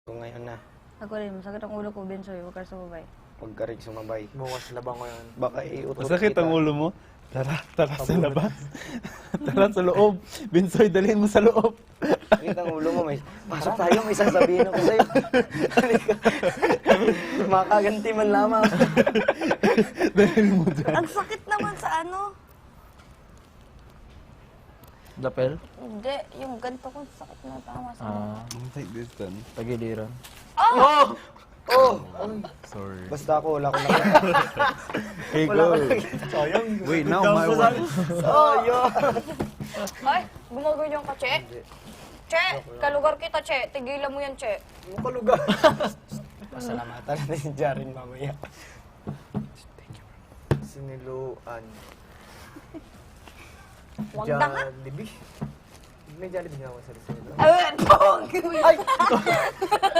Ngayon na, Ako rin, masakit ang ulo ko, Bensoy. Huwag ka sumabay. huwag ka rin sumabay. Bukas labang ko yan. Baka iutot Masakit ang ulo mo? Tara sa labas. Tara sa loob. Binsoy, dalhin mo sa loob. Sakit ang ulo mo, may pasok tayo, may sasabihin ako sa'yo. Halika. Makaganti man lamang. Dalhin mo dyan. Ang sakit naman sa ano. Lapel? Hindi, yung ganito ko sakit na tama sa Take this then. Pagiliran. Oh! Sorry. Basta ako, wala ko na. Hey, Wala ko go. Sayang. Wait, now my one. Sayang. Ay, gumagawin yung ka, Che. Che, kalugar kita, Che. Tigilan mo yan, Che. Ano ka lugar? Pasalamatan natin si Jaren mamaya. Siniluan. Huwag na nga. Jollibee? May Jollibee nga ako sa Siniluan. Ay,